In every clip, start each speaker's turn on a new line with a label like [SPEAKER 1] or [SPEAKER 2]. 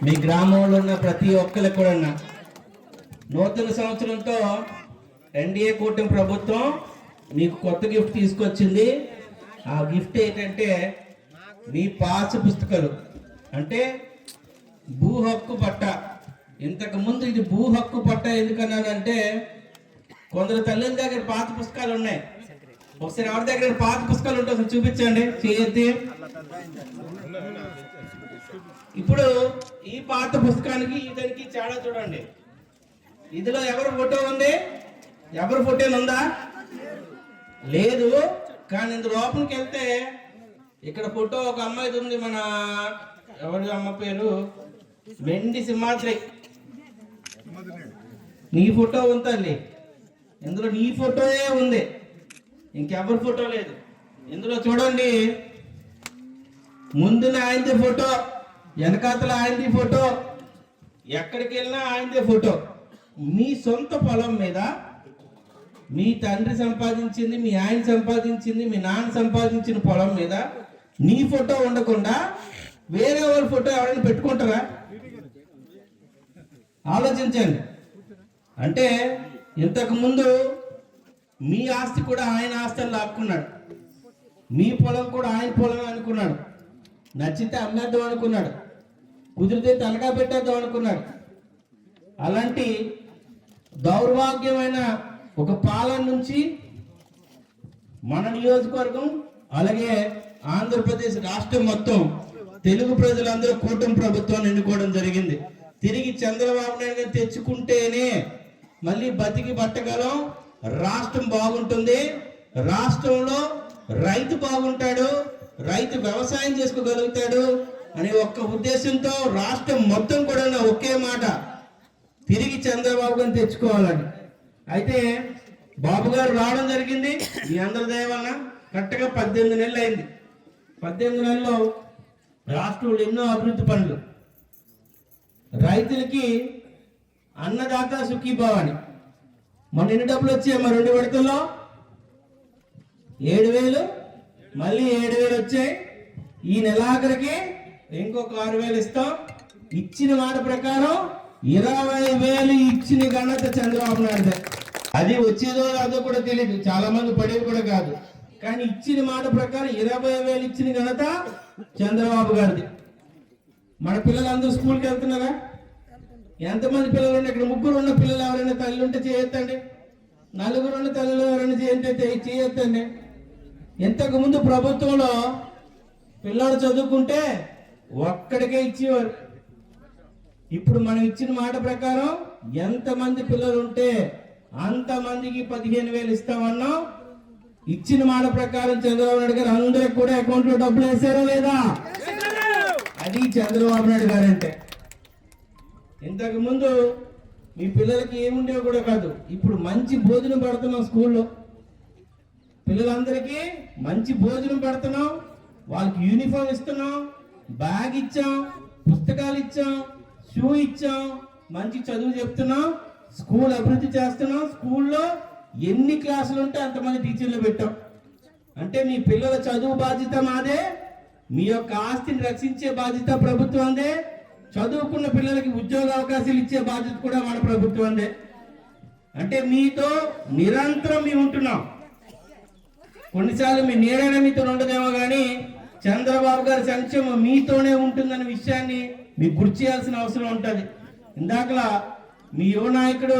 [SPEAKER 1] మీ గ్రామంలో ఉన్న ప్రతి ఒక్కరికి కూడా నూతన సంవత్సరంతో ఎన్డీఏ కూటమి ప్రభుత్వం మీకు కొత్త గిఫ్ట్ తీసుకొచ్చింది. ఆ గిఫ్ట్ ఏంటంటే మీ పాస్ పుస్తకాలు, అంటే భూ హక్కు పట్ట. ఇంతకు ముందు ఇది భూ హక్కు పట్ట ఎందుకన్నానంటే, కొందరు తల్లుల దగ్గర పాత పుస్తకాలు ఉన్నాయి. ఒకసారి ఎవరి దగ్గర పాత పుస్తకాలు ఉంటే ఒకసారి చూపించండి, చేయొద్ది. ఇప్పుడు ఈ పాత పుస్తకానికి ఇతనికి తేడా చూడండి. ఇందులో ఎవరు ఫోటో ఉంది? ఎవరు ఫోటో ఉందా? లేదు. కానీ ఇందు లోపలికి వెళ్తే ఇక్కడ ఫోటో ఒక అమ్మాయిది ఉంది. మన ఎవరి అమ్మ పేరు? వెండి సింహాద్రి. నీ ఫోటో ఉంది. ఇందులో నీ ఫోటోయే ఉంది, ఇంకెవరి ఫోటో లేదు. ఇందులో చూడండి, ముందున ఆయనది ఫోటో, వెనకాతల ఆయనది ఫోటో, ఎక్కడికి వెళ్ళినా ఆయనదే ఫోటో. మీ సొంత పొలం మీద మీ తండ్రి సంపాదించింది, మీ ఆయన సంపాదించింది, మీ నాన్న సంపాదించిన పొలం మీద నీ ఫోటో ఉండకుండా వేరే వాళ్ళ ఫోటో ఎవరైనా పెట్టుకుంటారా? ఆలోచించండి. అంటే ఇంతకు ముందు మీ ఆస్తి కూడా ఆయన ఆస్తిని లాక్కున్నాడు, మీ పొలం కూడా ఆయన పొలం అనుకున్నాడు. నచ్చితే అమ్మేద్దాం అనుకున్నాడు, కుదిరితే తలగా పెట్టేద్దాం అనుకున్నాడు. అలాంటి దౌర్భాగ్యమైన ఒక పాలన నుంచి మన నియోజకవర్గం, అలాగే ఆంధ్రప్రదేశ్ రాష్ట్రం మొత్తం తెలుగు ప్రజలందరూ కూటమి ప్రభుత్వాన్ని ఎన్నుకోవడం జరిగింది. తిరిగి చంద్రబాబు నాయుడు గారు తెచ్చుకుంటేనే మళ్ళీ బతికి బట్టగలం, రాష్ట్రం బాగుంటుంది, రాష్ట్రంలో రైతు బాగుంటాడు, రైతు వ్యవసాయం చేసుకోగలుగుతాడు అనే ఒక్క ఉద్దేశంతో రాష్ట్రం మొత్తం కూడా ఒకే మాట, తిరిగి చంద్రబాబు గారిని తెచ్చుకోవాలని. అయితే బాబు గారు రావడం జరిగింది. మీ అందరి దయ వలన కరెక్ట్గా 18 నెలలు అయింది. 18 నెలల్లో రాష్ట్రంలో ఎన్నో అభివృద్ధి పనులు, రైతులకి అన్నదాత సుఖీభావాని. మన ఎన్ని డబ్బులు వచ్చాయి? మా 2 విడతల్లో 7,000, మళ్ళీ 7,000 వచ్చాయి. ఈ నెలాఖరికి ఇంకొక 6,000 ఇస్తాం. ఇచ్చిన మాట ప్రకారం 20,000 ఇచ్చిన ఘనత చంద్రబాబు నాయుడు. అది వచ్చేదో అదో కూడా తెలియదు, చాలా మంది పడేది కూడా కాదు. కానీ ఇచ్చిన మాట ప్రకారం 20,000 ఇచ్చిన ఘనత చంద్రబాబు గారిది. మన పిల్లలందరూ స్కూల్కి వెళ్తున్నారా? ఎంతమంది పిల్లలు ఉన్నాయి ఇక్కడ? 3 ఉన్న పిల్లలు ఎవరైనా తల్లి ఉంటే చేయొద్దండి, 4 ఉన్న తల్లిలో ఎవరైనా చేయొద్దండి. ఇంతకు ముందు ప్రభుత్వంలో పిల్లలు చదువుకుంటే ఒక్కడికే ఇచ్చేవారు. ఇప్పుడు మనం ఇచ్చిన మాట ప్రకారం ఎంతమంది పిల్లలు ఉంటే అంతమందికి 15,000 ఇస్తామన్నాం. ఇచ్చిన మాట ప్రకారం చంద్రబాబు నాయుడు గారు అందరికి కూడా అకౌంట్ లో డబ్బులు వేసారా లేదా? అది చంద్రబాబు నాయుడు గారు అంటే. ఇంతకు ముందు మీ పిల్లలకి ఏముండేవి కూడా కాదు, ఇప్పుడు మంచి భోజనం పెడుతున్నాం. స్కూల్లో పిల్లలందరికీ మంచి భోజనం పెడుతున్నాం, వాళ్ళకి యూనిఫామ్ ఇస్తున్నాం, బ్యాగ్ ఇచ్చాం, పుస్తకాలు ఇచ్చాం, షూ ఇచ్చాం, మంచి చదువు చెప్తున్నాం, స్కూల్ అభివృద్ధి చేస్తున్నాం. స్కూల్లో ఎన్ని క్లాసులు ఉంటే అంతమంది టీచర్లు పెట్టాం. అంటే మీ పిల్లల చదువు బాధ్యత మాదే, మీ యొక్క ఆస్తిని రక్షించే బాధ్యత ప్రభుత్వందే, చదువుకున్న పిల్లలకి ఉద్యోగ అవకాశాలు ఇచ్చే బాధ్యత కూడా మన ప్రభుత్వందే. అంటే మీతో నిరంతరం మేము ఉంటున్నాం. కొన్నిసార్లు మీ నీడైనా మీతో ఉండదేమో కానీ చంద్రబాబు గారి సంక్షేమం మీతోనే ఉంటుందన్న విషయాన్ని మీకు గుర్తు చేయాల్సిన అవసరం ఉంటుంది. ఇందాకలా మీ యువ నాయకుడు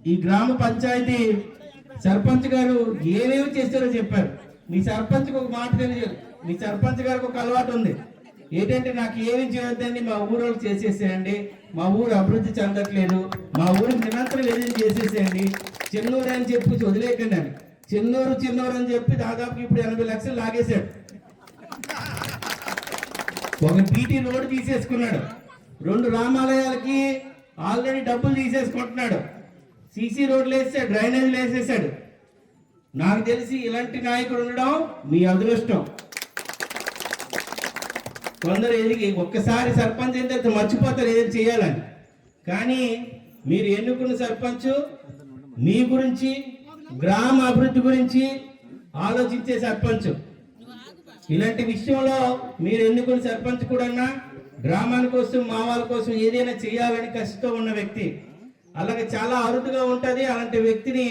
[SPEAKER 1] ఈ గ్రామ పంచాయతీ సర్పంచ్ గారు ఏమేమి చేస్తారో చెప్పారు. మీ సర్పంచ్కి ఒక మాట తెలియదు. మీ సర్పంచ్ గారికి ఒక అలవాటు ఉంది, ఏంటంటే నాకు ఏమి చేయొద్దండి, మా ఊరు చేసేసేయండి, మా ఊరు అభివృద్ధి చెందట్లేదు, మా ఊరికి నిరంతరం ఏదైనా చేసేసేయండి, చిన్నూరు అని చెప్పి వదిలేకండి అని. చిన్నూరు అని చెప్పి దాదాపు ఇప్పుడు 80 లక్షలు లాగేశాడు. ఒక బీటీ రోడ్డు తీసేసుకున్నాడు, 2 రామాలయాలకి ఆల్రెడీ డబ్బులు తీసేసుకుంటున్నాడు, సీసీ రోడ్లు వేసాడు, డ్రైనేజీలు వేసేసాడు. నాకు తెలిసి ఇలాంటి నాయకుడు ఉండడం మీ అదృష్టం. కొందరు ఎదిగి ఒక్కసారి సర్పంచ్ అయిన తర్వాత మర్చిపోతారు ఏదైనా చేయాలని. కానీ మీరు ఎన్నుకున్న సర్పంచ్ మీ గురించి, గ్రామ అభివృద్ధి గురించి ఆలోచించే సర్పంచ్. ఇలాంటి విషయంలో మీరు ఎన్నుకున్న సర్పంచ్ కూడా గ్రామాల కోసం మా వాళ్ళ కోసం ఏదైనా చేయాలని కష్టం ఉన్న వ్యక్తి. అలాగే చాలా అరుదుగా ఉంటుంది. అలాంటి వ్యక్తిని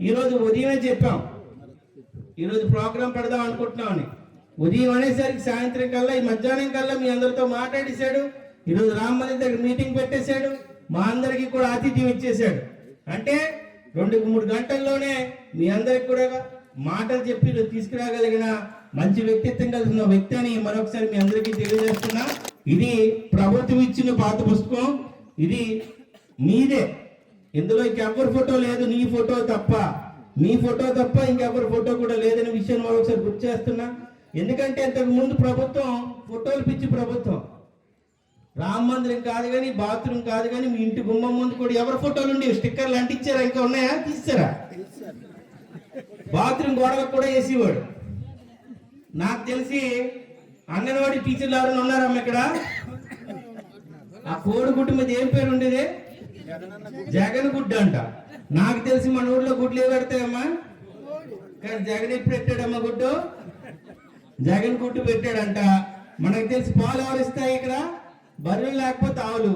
[SPEAKER 1] ఈరోజు ఉదయమే చెప్పాం, ఈరోజు ప్రోగ్రాం పెడదాం అనుకుంటున్నామని. ఉదయం అనేసరికి సాయంత్రం కల్లా, ఈ మధ్యాహ్నం కల్లా మీ అందరితో మాట్లాడేశాడు. ఈరోజు రామ్మల్లి దగ్గర మీటింగ్ పెట్టేశాడు, మా అందరికి కూడా ఆతిథ్యం ఇచ్చేశాడు. అంటే 2-3 గంటల్లోనే మీ అందరికి కూడా మాటలు చెప్పి తీసుకురాగలిగిన మంచి వ్యక్తిత్వం కలిగిన వ్యక్తి అని మరొకసారి మీ అందరికీ తెలియజేస్తున్నా. ఇది ప్రభుత్వం ఇచ్చిన పాత పుస్తకం, ఇది మీదే. ఇందులో ఇంకెవరి ఫోటో లేదు, నీ ఫోటో తప్ప, మీ ఫోటో తప్ప ఇంకెవరి ఫోటో కూడా లేదనే విషయాన్ని మరొకసారి గుర్తు చేస్తున్నా. ఎందుకంటే ఇంతకు ముందు ప్రభుత్వం ఫోటోలు పిచ్చి ప్రభుత్వం. రామ మందిరం కాదు కానీ, బాత్రూమ్ కాదు కానీ, మీ ఇంటి గుమ్మం ముందు కూడా ఎవరి ఫోటోలు ఉండేవి, స్టిక్కర్లు అంటించారా, ఇంకా ఉన్నాయా, తీస్తారా? బాత్రూమ్ గోడలకు కూడా వేసేవాడు. నాకు తెలిసి అంగన్వాడీ టీచర్లు ఎవరైనా ఉన్నారమ్మ ఇక్కడ? ఆ కోడిగుడ్డు మీద ఏం పేరు ఉండేది? జగన్ గుడ్డు అంట. నాకు తెలిసి మన ఊర్లో గుడ్లు ఏ పెడతాయమ్మా? కానీ జగన్ ఎప్పుడు పెట్టాడమ్మా గుడ్డు? జగన్ గుడ్డు పెట్టాడంట. మనకు తెలిసి పాలు ఎవరు ఇస్తాయి ఇక్కడ? బర్రెలు లేకపోతే ఆవులు.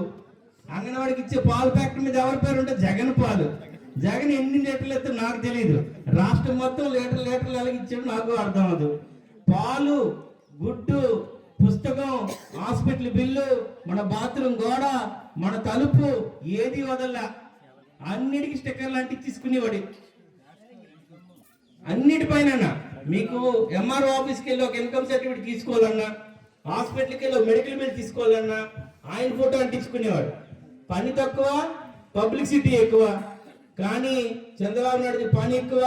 [SPEAKER 1] అంగన్వాడికి ఇచ్చే పాలు ఫ్యాక్టరీ మీద ఎవరి పేరు ఉంటే జగన్ పాలు. జగన్ ఎన్ని లీటర్లు ఇస్తారో నాకు తెలియదు. రాష్ట్రం మొత్తం లీటర్లు ఎలాగ ఇచ్చాడు నాకు అర్థం అవ్వదు. పాలు, గుడ్డు, పుస్తకం, హాస్పిటల్ బిల్లు, మన బాత్రూమ్ గోడ, మన తలుపు ఏది వదల్లా. అన్నిటికీ స్టిక్కర్లు అంటించుకునేవాడి. అన్నిటిపైన మీకు ఎంఆర్ఓ ఆఫీస్కి వెళ్ళి ఒక ఇన్కమ్ సర్టిఫికేట్ తీసుకోవాలన్నా, హాస్పిటల్కి వెళ్ళి మెడికల్ బిల్ తీసుకోవాలన్నా ఆయన ఫోటో అంటించుకునేవాడు. పని తక్కువ, పబ్లిసిటీ ఎక్కువ. కానీ చంద్రబాబు నాయుడు పని ఎక్కువ,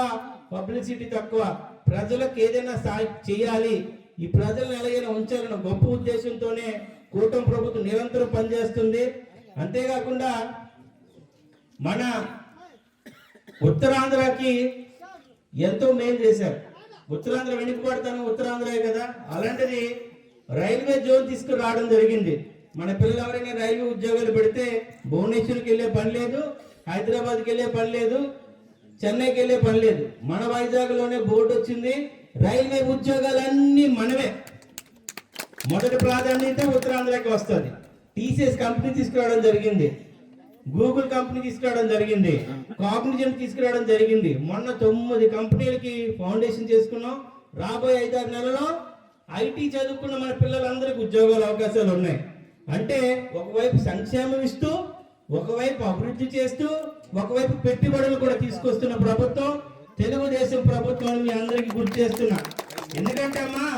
[SPEAKER 1] పబ్లిసిటీ తక్కువ. ప్రజలకు ఏదైనా చేయాలి, ఈ ప్రజలను ఎలాగైనా ఉంచాలన్న గొప్ప ఉద్దేశంతోనే కూటమి ప్రభుత్వం నిరంతరం పనిచేస్తుంది. అంతేకాకుండా మన ఉత్తరాంధ్రకి ఎంతో మేలు చేశారు. ఉత్తరాంధ్ర వెనుకబడతాను, ఉత్తరాంధ్రే కదా. అలాంటిది రైల్వే జోన్ తీసుకురావడం జరిగింది. మన పిల్లలు ఎవరైనా రైల్వే ఉద్యోగాలు పెడితే భువనేశ్వర్కి వెళ్ళే పని లేదు, హైదరాబాద్కి వెళ్ళే పని లేదు, చెన్నైకి వెళ్ళే పని లేదు. మన వైజాగ్లోనే బోర్డు వచ్చింది, రైల్వే ఉద్యోగాలన్నీ మనవే. మొదటి ప్రాధాన్యత ఉత్తరాంధ్రకి వస్తుంది. టీసీఎస్ కంపెనీ తీసుకురావడం జరిగింది, గూగుల్ కంపెనీ తీసుకురావడం జరిగింది, కాగ్నిజెంట్ తీసుకురావడం జరిగింది. మొన్న 9 కంపెనీలకి ఫౌండేషన్ చేసుకున్నాం. రాబోయే 5-6 నెలల్లో ఐటీ చదువుకున్న మన పిల్లలందరికీ ఉద్యోగాల అవకాశాలు ఉన్నాయి. అంటే ఒకవైపు సంక్షేమం ఇస్తూ, ఒకవైపు అభివృద్ధి చేస్తూ, ఒకవైపు పెట్టుబడులు కూడా తీసుకొస్తున్న ప్రభుత్వం తెలుగుదేశం ప్రభుత్వం మీ అందరికీ గుర్తు చేస్తున్నా. ఎందుకంటే అమ్మా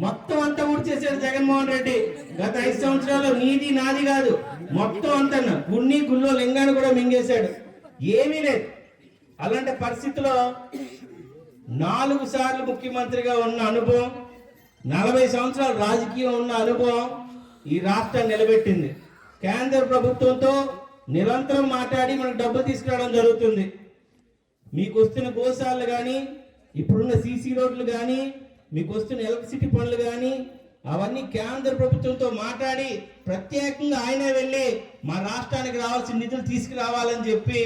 [SPEAKER 1] మొత్తం అంతా ఊడి చేశాడు జగన్మోహన్ రెడ్డి. గత 5 సంవత్సరాలు నీది నాది కాదు, మొత్తం అంతా గున్ని గుల్లో లింగాన్ని కూడా మింగేశాడు. ఏమీ లేదు. అలాంటి పరిస్థితిలో 4 సార్లు ముఖ్యమంత్రిగా ఉన్న అనుభవం, 40 సంవత్సరాలు రాజకీయం ఉన్న అనుభవం ఈ రాష్ట్రాన్ని నిలబెట్టింది. కేంద్ర ప్రభుత్వంతో నిరంతరం మాట్లాడి మనకు డబ్బులు తీసుకురావడం జరుగుతుంది. మీకు వస్తున్న గోశాలలు కానీ, ఇప్పుడున్న సీసీ రోడ్లు కానీ, మీకు వస్తున్న ఎలక్ట్రిసిటీ పనులు కానీ, అవన్నీ కేంద్ర ప్రభుత్వంతో మాట్లాడి ప్రత్యేకంగా ఆయనే వెళ్ళి మా రాష్ట్రానికి రావాల్సిన నిధులు తీసుకురావాలని చెప్పి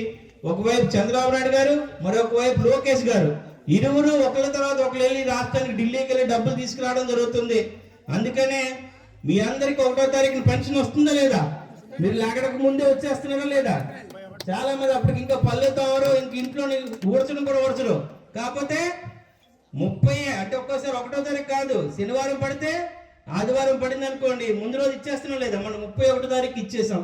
[SPEAKER 1] ఒకవైపు చంద్రబాబు నాయుడు గారు, మరొక వైపు లోకేష్ గారు, ఇరువురు ఒకళ్ళ తర్వాత ఒకళ్ళు వెళ్ళి రాష్ట్రానికి ఢిల్లీకి వెళ్ళి డబ్బులు తీసుకురావడం జరుగుతుంది. అందుకనే మీ అందరికి 1వ తారీఖున పెన్షన్ వస్తుందా లేదా? మీరు లేకడకు ముందే వచ్చేస్తున్నారా లేదా? చాలా మంది అప్పటికి ఇంకా పల్లెతారు, ఇంక ఇంట్లో ఊడ్చడం కూడా ఊడ్చరు. కాకపోతే 30 అంటే ఒక్కోసారి 1వ తారీఖు కాదు, శనివారం పడితే ఆదివారం పడింది అనుకోండి, ముందు రోజు ఇచ్చేస్తున్నాం లేదా? మనం 31వ తారీఖు ఇచ్చేసాం.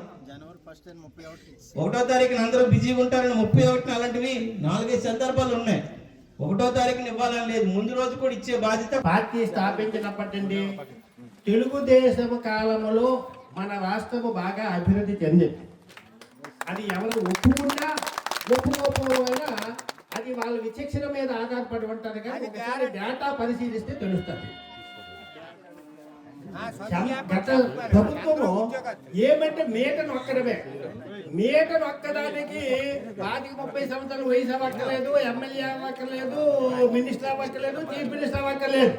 [SPEAKER 1] 1వ తారీఖున అందరూ బిజీగా ఉంటారని 31న అలాంటివి 4-5 సందర్భాలు ఉన్నాయి. 1వ తారీఖున ఇవ్వాలని లేదు, ముందు రోజు కూడా ఇచ్చే బాధ్యత.
[SPEAKER 2] పార్టీ స్థాపించినప్పటి నుండి తెలుగుదేశం కాలంలో మన రాష్ట్రము బాగా అభివృద్ధి చెందింది. అది ఎవరు ఒప్పుకున్నా ఒప్పుకోకపోయినా అది వాళ్ళ విచక్షణ మీద ఆధారపడి ఉంటుంది. కానీ ఒకసారి డేటా పరిశీలిస్తే తెలుస్తుంది. గత ప్రభుత్వము ఏమంటే మీటను ఒక్కడమే, మీటను ఒక్కదానికి 25-30 సంవత్సరాలు వయసు అవ్వక్కర్లేదు, ఎమ్మెల్యే అవ్వక్కర్లేదు, మినిస్టర్ అవ్వక్కర్లేదు, చీఫ్ మినిస్టర్ అవ్వక్కర్లేదు.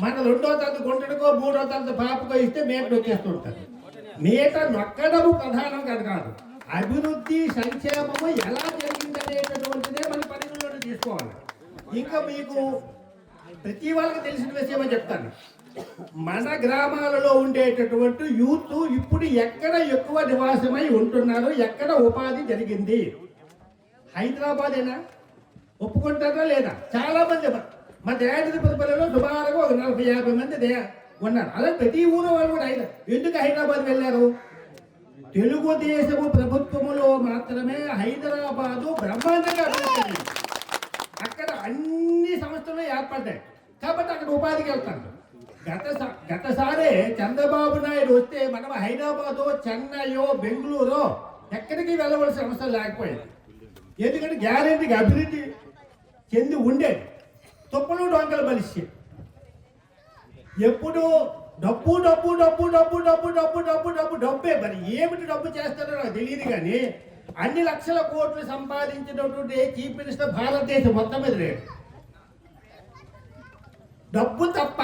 [SPEAKER 2] మన 2వ తరగతి గుంటకో 3వ తరగతి పాపకో ఇస్తే మీటర్ వచ్చేస్తుంటారు. మీటర్ నొక్కడము ప్రధానం కాదు, అభివృద్ధి సంక్షేమము ఎలా జరిగిందనేటటువంటిదే మన పరిగణలోకి తీసుకోవాలి. ఇంకా మీకు ప్రతి వాళ్ళకి తెలిసిన విషయమని చెప్తాను. మన గ్రామాలలో ఉండేటటువంటి యూత్ ఇప్పుడు ఎక్కడ ఎక్కువ నివాసమై ఉంటున్నారు, ఎక్కడ ఉపాధి జరిగింది? హైదరాబాదేనా? ఒప్పుకుంటారా లేదా? చాలా మంది మా దేశపల్లిలో సుమారుగా ఒక 40-50 మంది ఉన్నారు. అలా ప్రతి ఊరు వాళ్ళు కూడా ఎందుకు హైదరాబాద్ వెళ్ళారు? తెలుగుదేశము ప్రభుత్వములో మాత్రమే హైదరాబాదు బ్రహ్మాండంగా అభివృద్ధి, అక్కడ అన్ని సంస్థలు ఏర్పడ్డాయి కాబట్టి అక్కడ ఉపాధికి వెళ్తారు. గతసారే చంద్రబాబు నాయుడు వస్తే మనం హైదరాబాదో, చెన్నైయో, బెంగళూరో ఎక్కడికి వెళ్ళవలసిన అవసరం లేకపోయింది. ఎందుకంటే గ్యారెంటీకి అభివృద్ధి చెంది ఉండేది. తొప్పులు డొంకలు బలిసి ఎప్పుడు డబ్బు డబ్బు డబ్బు డబ్బు డబ్బు డబ్బు డబ్బు డబ్బు డబ్బే. మరి ఏమిటి డబ్బు చేస్తారో నాకు తెలియదు కానీ అన్ని లక్షల కోట్లు సంపాదించినటువంటి చీఫ్ మినిస్టర్ భారతదేశం మొత్తం మీద లేదు. డబ్బు తప్ప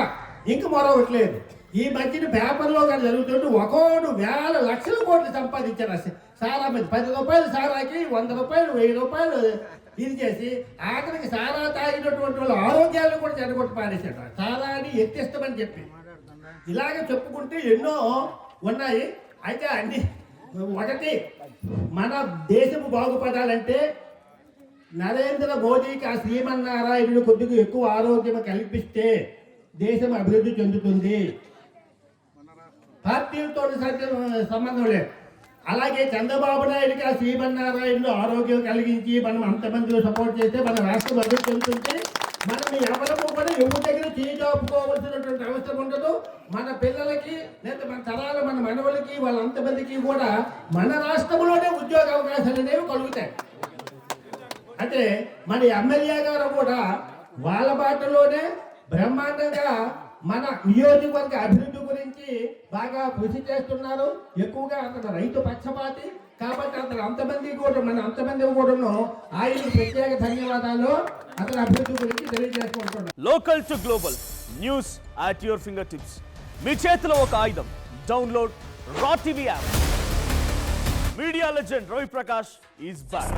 [SPEAKER 2] ఇంక మరొకట్లేదు. ఈ మధ్యన పేపర్లో కానీ జరుగుతుంటే 1,000 లక్షల కోట్లు సంపాదించారు సారా మీద. 10 రూపాయలు సారాకి 100 రూపాయలు 1000 రూపాయలు ఇది చేసి ఆఖరికి సారా తాగినటువంటి వాళ్ళ ఆరోగ్యాలను కూడా చెడగొట్టి పారేసాడు. సారాని ఎత్తిస్తామని చెప్పి ఇలాగే చెప్పుకుంటే ఎన్నో ఉన్నాయి. అయితే అన్ని ఒకటి, మన దేశము బాగుపడాలంటే నరేంద్ర మోదీకి ఆ శ్రీమన్నారాయణుడు కొద్దిగా ఎక్కువ ఆరోగ్యం కల్పిస్తే దేశం అభివృద్ధి చెందుతుంది. పార్టీలతో సంబంధం లేదు. అలాగే చంద్రబాబు నాయుడికి ఆ శ్రీమన్నారాయణుడు ఆరోగ్యం కలిగించి మనం అంతమందిలో సపోర్ట్ చేస్తే మన రాష్ట్రం అభివృద్ధి చెందుతుంది. మనం ఎవరము కూడా ఎవరి దగ్గర చేయించుకోవాల్సినటువంటి అవసరం ఉండదు. మన పిల్లలకి లేదా మన తరాలు మన మనవలకి వాళ్ళంతమందికి కూడా మన రాష్ట్రంలోనే ఉద్యోగ అవకాశాలు అనేవి కలుగుతాయి. అంటే మన ఎమ్మెల్యే గారు కూడా వాళ్ళ బాటలోనే బ్రహ్మాండంగా మన నియోజకవర్గ అభివృద్ధి గురించి బాగా కృషి చేస్తున్నారు. ఎక్కువగా అతను రైతు పక్షపాతి కాబట్టి అతను అంతమంది కూడా మన అంతమంది కూడా ఆయన ప్రత్యేక ధన్యవాదాలు అతని అభివృద్ధి గురించి తెలియజేసుకుంటున్నారు.
[SPEAKER 3] Local to global news at your finger tips. మీ చేతిలో ఒక ఆయుధం. Download raw TV app. Media legend Ravi Prakash is back.